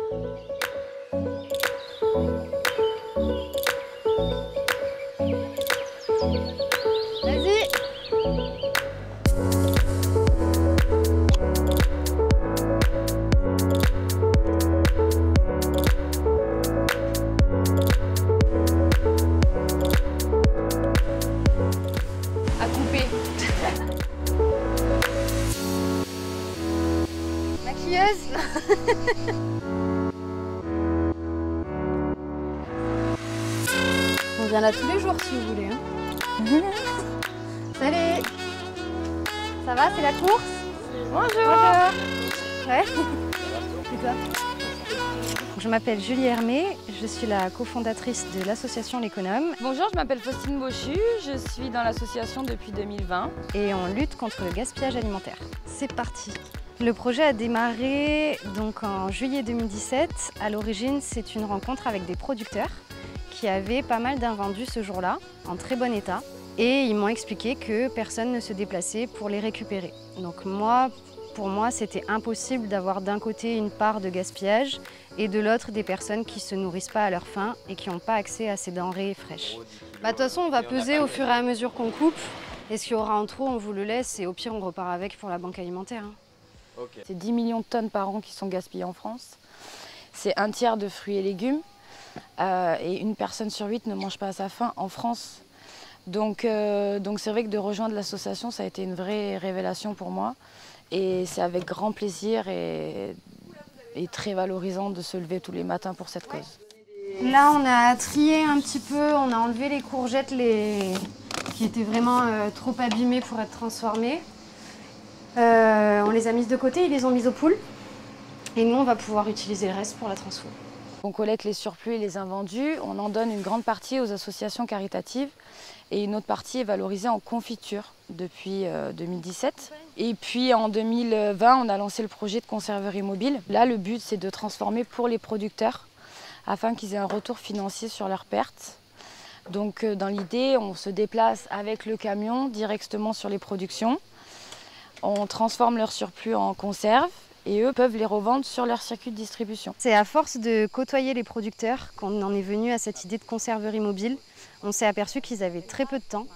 Vas-y. À couper. Maquilleuse. On vient là tous les jours si vous voulez. Hein. Salut. Ça va, c'est la course? Bonjour. Bonjour. Ouais. Et toi? Je m'appelle Julie Hermé, je suis la cofondatrice de l'association L'Économe. Bonjour, je m'appelle Faustine Bochu, je suis dans l'association depuis 2020. Et on lutte contre le gaspillage alimentaire. C'est parti. Le projet a démarré donc en juillet 2017. À l'origine, c'est une rencontre avec des producteurs qui avaient pas mal d'invendus ce jour-là, en très bon état. Et ils m'ont expliqué que personne ne se déplaçait pour les récupérer. Donc pour moi, c'était impossible d'avoir d'un côté une part de gaspillage et de l'autre des personnes qui ne se nourrissent pas à leur faim et qui n'ont pas accès à ces denrées fraîches. De toute façon, on va peser au fur et à mesure qu'on coupe. Et ce qu'il y aura en trop, on vous le laisse et au pire, on repart avec pour la banque alimentaire. Okay. C'est 10 millions de tonnes par an qui sont gaspillées en France. C'est un tiers de fruits et légumes. Et une personne sur 8 ne mange pas à sa faim en France. Donc c'est vrai que de rejoindre l'association, ça a été une vraie révélation pour moi. Et c'est avec grand plaisir et très valorisant de se lever tous les matins pour cette cause. Là, on a trié un petit peu, on a enlevé les courgettes qui étaient vraiment trop abîmées pour être transformées. On les a mises de côté, ils les ont mises aux poules. Et nous, on va pouvoir utiliser le reste pour la transfo. On collecte les surplus et les invendus, on en donne une grande partie aux associations caritatives et une autre partie est valorisée en confiture depuis 2017. Et puis en 2020, on a lancé le projet de conserverie mobile. Là, le but, c'est de transformer pour les producteurs afin qu'ils aient un retour financier sur leurs pertes. Donc dans l'idée, on se déplace avec le camion directement sur les productions. On transforme leur surplus en conserve. Et eux peuvent les revendre sur leur circuit de distribution. C'est à force de côtoyer les producteurs qu'on en est venu à cette idée de conserverie mobile. On s'est aperçu qu'ils avaient très peu de temps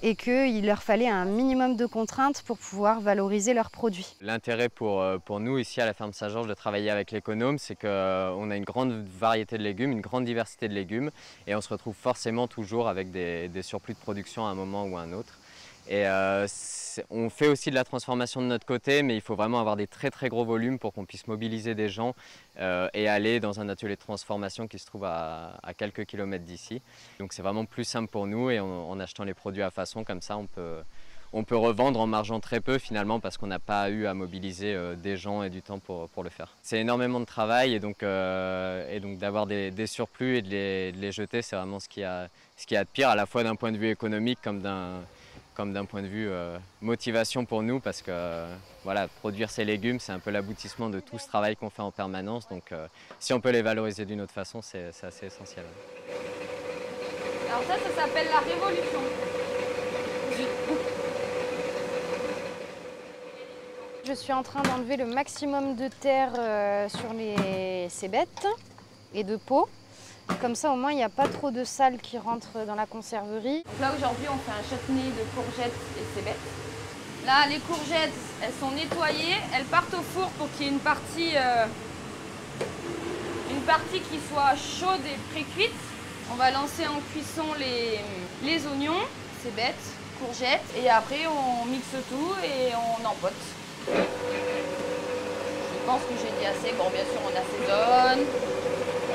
et qu'il leur fallait un minimum de contraintes pour pouvoir valoriser leurs produits. L'intérêt pour nous ici à la ferme Saint-Georges de travailler avec l'Économe, c'est qu'on a une grande variété de légumes, une grande diversité de légumes et on se retrouve forcément toujours avec des surplus de production à un moment ou à un autre. Et on fait aussi de la transformation de notre côté, mais il faut vraiment avoir des très gros volumes pour qu'on puisse mobiliser des gens et aller dans un atelier de transformation qui se trouve à quelques kilomètres d'ici. Donc c'est vraiment plus simple pour nous et en achetant les produits à façon, comme ça on peut revendre en margeant très peu finalement parce qu'on n'a pas eu à mobiliser des gens et du temps pour le faire. C'est énormément de travail et donc d'avoir des surplus et de les jeter, c'est vraiment ce qu'il y a de pire, à la fois d'un point de vue économique comme d'un point de vue motivation pour nous parce que voilà, produire ces légumes, c'est un peu l'aboutissement de tout ce travail qu'on fait en permanence. Donc si on peut les valoriser d'une autre façon, c'est assez essentiel. Alors ça s'appelle la révolution. Je suis en train d'enlever le maximum de terre sur ces bêtes et de peau. Comme ça, au moins, il n'y a pas trop de sable qui rentre dans la conserverie. Là, aujourd'hui, on fait un chutney de courgettes et cébettes. Là, les courgettes, elles sont nettoyées, elles partent au four pour qu'il y ait une partie qui soit chaude et pré-cuite. On va lancer en cuisson les oignons, cébettes, courgettes, et après, on mixe tout et on empote. Je pense que j'ai dit assez. Bon, bien sûr, on assaisonne,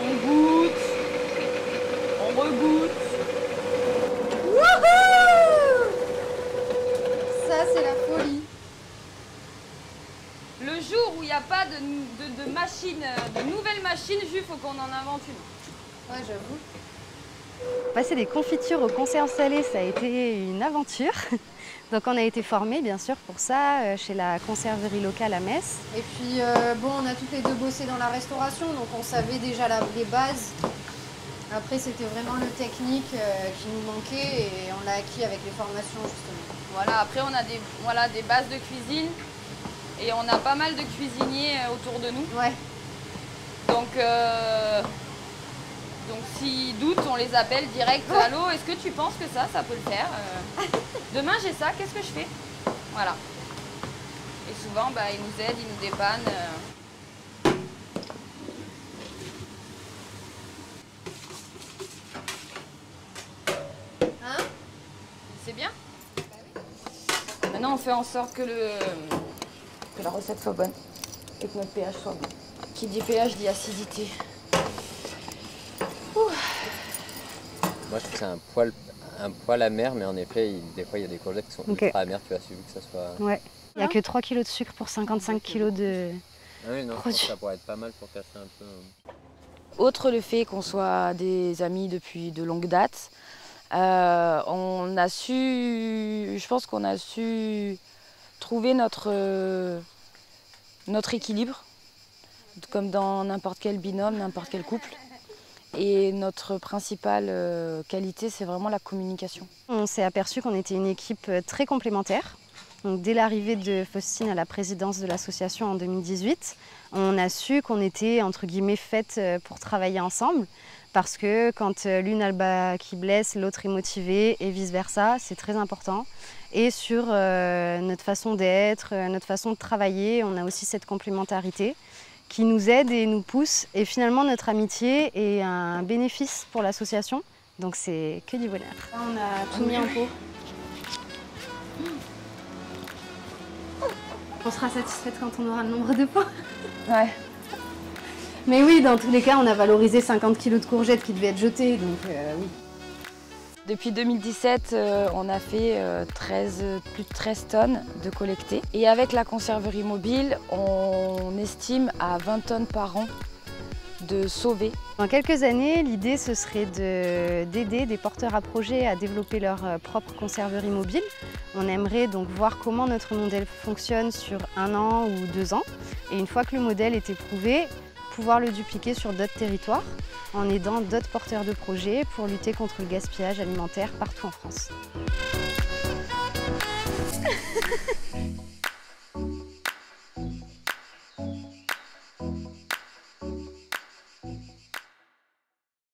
on goûte. On regoute. Wouhou! Ça, c'est la folie. Le jour où il n'y a pas de machine, de nouvelle machine, il faut qu'on en invente une. Ouais, j'avoue. Passer des confitures aux conserves salées, ça a été une aventure. Donc on a été formés bien sûr pour ça chez la conserverie locale à Metz. Et puis bon, on a toutes les deux bossé dans la restauration, donc on savait déjà les bases. Après c'était vraiment le technique qui nous manquait et on l'a acquis avec les formations justement. Voilà, après on a des bases de cuisine et on a pas mal de cuisiniers autour de nous. Ouais. Donc s'ils doutent, on les appelle direct. Allô, est-ce que tu penses que ça peut le faire Demain j'ai ça, qu'est-ce que je fais? Voilà. Et souvent, ils nous aident, ils nous dépannent. Hein? C'est bien? Maintenant, on fait en sorte que la recette soit bonne et que notre pH soit bon. Qui dit pH dit acidité. Moi, je trouve que c'est un poil amer, mais en effet, des fois, il y a des courgettes qui sont ultra amères. Tu as suivi que ça soit... Ouais. Il n'y a que 3 kg de sucre pour 55 kg de Ah oui, non, je produit. pense que ça pourrait être pas mal pour casser un peu. Outre le fait qu'on soit des amis depuis de longues dates, je pense qu'on a su trouver notre équilibre, comme dans n'importe quel binôme, n'importe quel couple. Et notre principale qualité, c'est vraiment la communication. On s'est aperçu qu'on était une équipe très complémentaire. Donc, dès l'arrivée de Faustine à la présidence de l'association en 2018, on a su qu'on était entre guillemets faites pour travailler ensemble. Parce que quand l'une a le bas qui blesse, l'autre est motivée et vice-versa, c'est très important. Et sur notre façon d'être, notre façon de travailler, on a aussi cette complémentarité qui nous aide et nous pousse. Et finalement, notre amitié est un bénéfice pour l'association. Donc c'est que du bonheur. Là, on a tout mis en pot. On sera satisfaite quand on aura le nombre de pots. Ouais. Mais oui, dans tous les cas, on a valorisé 50 kg de courgettes qui devaient être jetées, donc oui. Depuis 2017, on a fait plus de 13 tonnes de collectées. Et avec la conserverie mobile, on estime à 20 tonnes par an de sauvées. Dans quelques années, l'idée, ce serait d'aider des porteurs à projets à développer leur propre conserverie mobile. On aimerait donc voir comment notre modèle fonctionne sur 1 an ou 2 ans. Et une fois que le modèle est éprouvé, pouvoir le dupliquer sur d'autres territoires en aidant d'autres porteurs de projets pour lutter contre le gaspillage alimentaire partout en France.